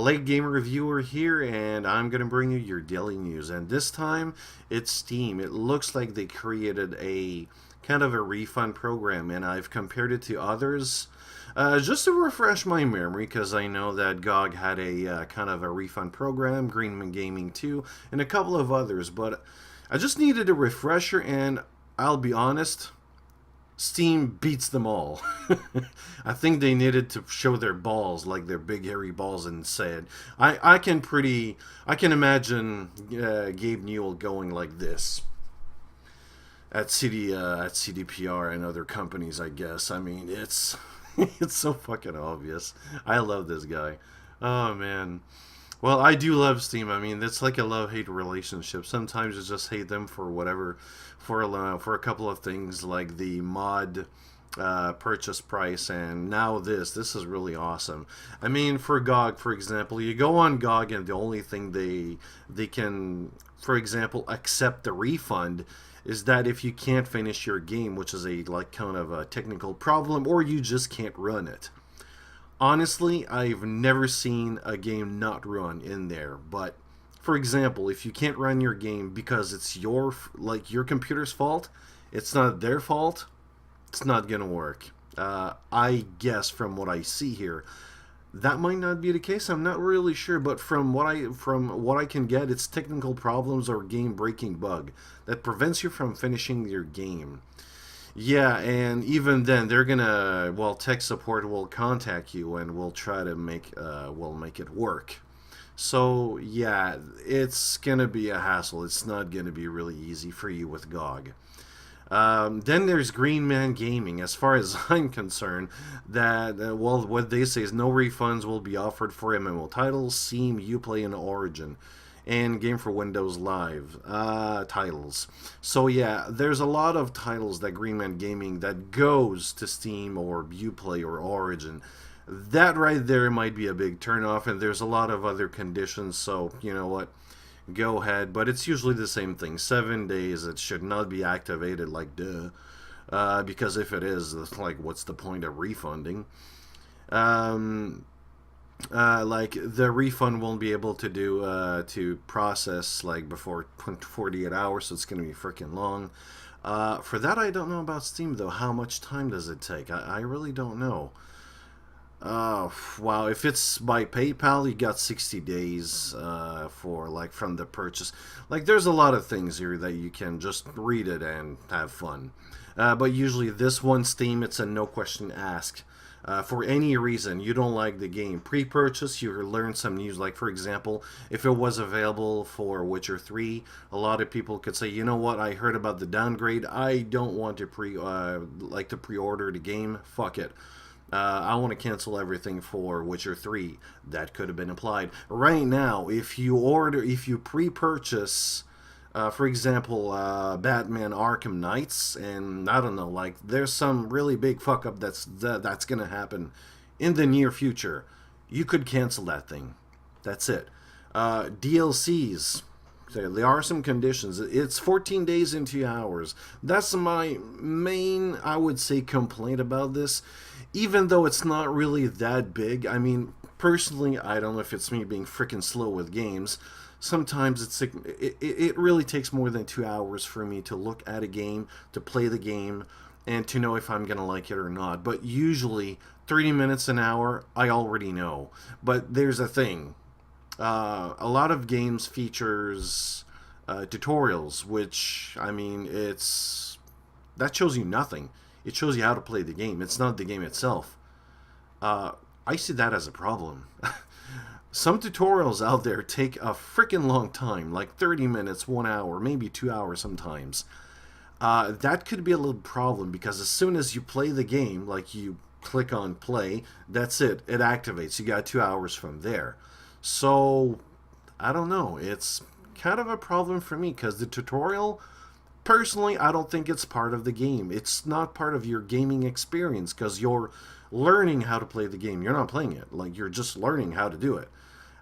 Late Game Reviewer here, and I'm going to bring you your daily news. And this time, it's Steam. It looks like they created a kind of a refund program, and I've compared it to others just to refresh my memory, because I know that GOG had a kind of a refund program, Greenman Gaming too, and a couple of others. But I just needed a refresher, and I'll be honest, Steam beats them all. I think they needed to show their balls, like their big hairy balls, and said, I can imagine Gabe Newell going like this at CDPR and other companies. I guess. I mean, it's it's so fucking obvious. I love this guy. Oh man. Well, I do love Steam. I mean, it's like a love-hate relationship. Sometimes you just hate them for whatever, for a couple of things like the mod purchase price, and now this. This is really awesome. I mean, for GOG, for example, you go on GOG, and the only thing they can, for example, accept the refund is that if you can't finish your game, which is a like kind of a technical problem, or you just can't run it. Honestly, I've never seen a game not run in there. But for example, if you can't run your game because it's your computer's fault, it's not their fault, it's not gonna work. I guess from what I see here, that might not be the case. I'm not really sure, but from what I can get, it's technical problems or game breaking bug that prevents you from finishing your game. Yeah, and even then, they're gonna, well, tech support will contact you and will try to will make it work. So yeah, it's gonna be a hassle. It's not gonna be really easy for you with GOG. Then there's Green Man Gaming. As far as I'm concerned, that well, what they say is no refunds will be offered for MMO titles, Steam, Uplay, and Origin, and Game for Windows Live titles. So yeah, there's a lot of titles that Green Man Gaming that goes to Steam or Uplay or Origin. That right there might be a big turnoff, and there's a lot of other conditions. So you know what? Go ahead, but it's usually the same thing. 7 days. It should not be activated. Like duh, because if it is, it's like, what's the point of refunding? Um, like the refund won't be able to do to process like before 48 hours, so it's gonna be freaking long. For that, I don't know about Steam though. How much time does it take? I really don't know. Wow. If it's by PayPal, you got 60 days for like from the purchase. Like, there's a lot of things here that you can just read it and have fun. But usually, this one, Steam, it's a no question asked. For any reason you don't like the game, pre-purchase, you learn some news. Like for example, if it was available for Witcher 3, a lot of people could say, you know what, I heard about the downgrade. I don't want to pre-order the game. Fuck it. I want to cancel everything for Witcher 3. That could have been applied. Right now, if you pre-purchase, for example, Batman Arkham Knights, and I don't know, like there's some really big fuck up that's gonna happen in the near future. You could cancel that thing. That's it. DLCs. So there are some conditions. It's 14 days and 2 hours. That's my main, I would say, complaint about this. Even though it's not really that big, I mean, personally, I don't know if it's me being freaking slow with games. Sometimes it really takes more than 2 hours for me to look at a game, to play the game, and to know if I'm going to like it or not. But usually, 30 minutes an hour, I already know. But there's a thing. A lot of games features tutorials, which, I mean, that shows you nothing. It shows you how to play the game. It's not the game itself. I see that as a problem. Some tutorials out there take a freaking long time, like 30 minutes, 1 hour, maybe 2 hours sometimes. That could be a little problem, because as soon as you play the game, like you click on play, that's it. It activates. You got 2 hours from there. So, I don't know. It's kind of a problem for me, because the tutorial, personally, I don't think it's part of the game. It's not part of your gaming experience, because you're learning how to play the game. You're not playing it. Like, you're just learning how to do it.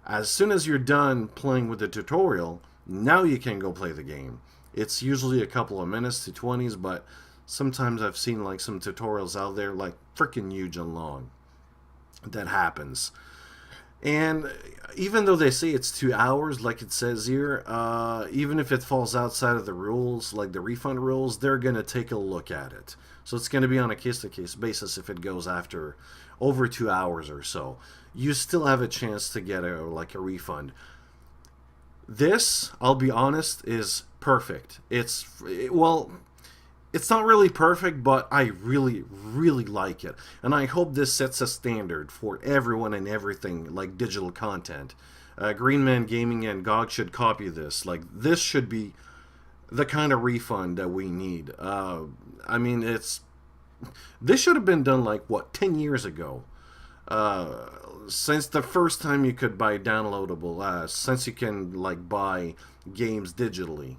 As soon as you're done playing with the tutorial, now you can go play the game. It's usually a couple of minutes to 20s, but sometimes I've seen like some tutorials out there like freaking huge and long. That happens. And even though they say it's 2 hours, like it says here, even if it falls outside of the rules, like the refund rules, they're gonna take a look at it. So it's gonna be on a case-to-case basis if it goes after over 2 hours or so. You still have a chance to get a refund. This, I'll be honest, is perfect. Well, it's not really perfect, but I really, really like it. And I hope this sets a standard for everyone and everything, like digital content. Green Man Gaming and GOG should copy this. Like, this should be the kind of refund that we need. I mean, this should have been done like, what, 10 years ago. Uh, since the first time you could buy downloadable, since you can like buy games digitally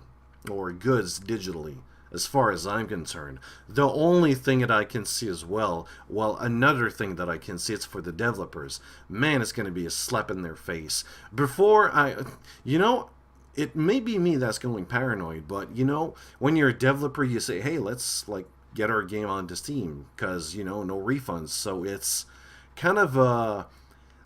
or goods digitally, as far as I'm concerned. The only thing that I can see as well, another thing that I can see, it's for the developers. Man, it's going to be a slap in their face. You know, it may be me that's going paranoid, but you know, when you're a developer, you say, hey, let's like get our game onto Steam because, you know, no refunds. So it's kind of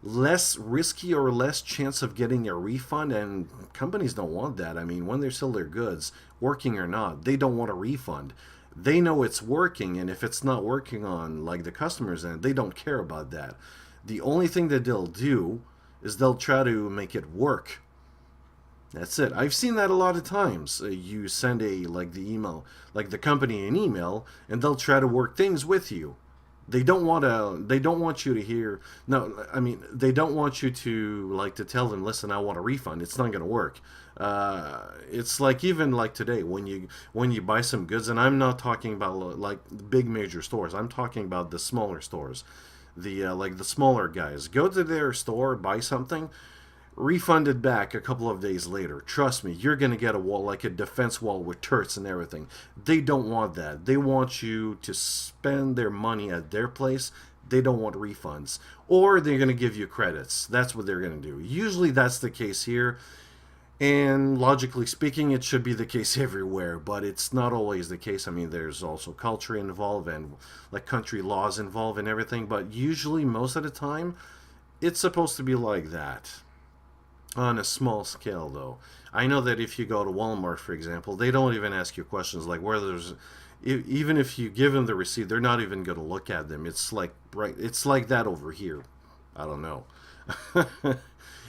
less risky or less chance of getting a refund, and companies don't want that. I mean, when they sell their goods, working or not, they don't want a refund. They know it's working, and if it's not working on like the customers end, they don't care about that. The only thing that they'll do is they'll try to make it work. That's it. I've seen that a lot of times. You send the email, like the company an email, and they'll try to work things with you. They don't want you to hear. No, I mean, they don't want you to like to tell them, listen, I want a refund. It's not going to work. It's like, even like today when you buy some goods, and I'm not talking about like big major stores. I'm talking about the smaller stores, the like the smaller guys. Go to their store, buy something, refunded back a couple of days later. Trust me, you're gonna get a wall, like a defense wall with turrets and everything. They don't want that. They want you to spend their money at their place. They don't want refunds, or they're gonna give you credits. That's what they're gonna do. Usually that's the case here, and logically speaking, it should be the case everywhere, but it's not always the case. I mean, there's also culture involved and like country laws involved and everything, but usually most of the time it's supposed to be like that. On a small scale, though, I know that if you go to Walmart, for example, they don't even ask you questions like whether there's, even if you give them the receipt, they're not even going to look at them. It's like right, it's like that over here. I don't know.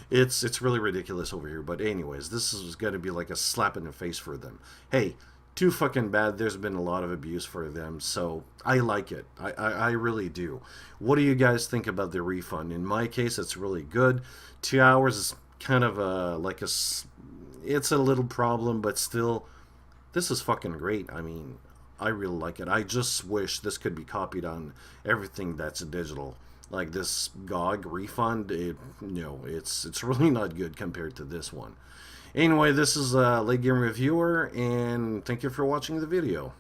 It's really ridiculous over here. But anyways, this is going to be like a slap in the face for them. Hey, too fucking bad. There's been a lot of abuse for them, so I like it. I really do. What do you guys think about the refund? In my case, it's really good. 2 hours is kind of it's a little problem, but still, this is fucking great. I mean, I really like it. I just wish this could be copied on everything that's digital. Like this GOG refund, it's really not good compared to this one. Anyway, this is Late Game Reviewer, and thank you for watching the video.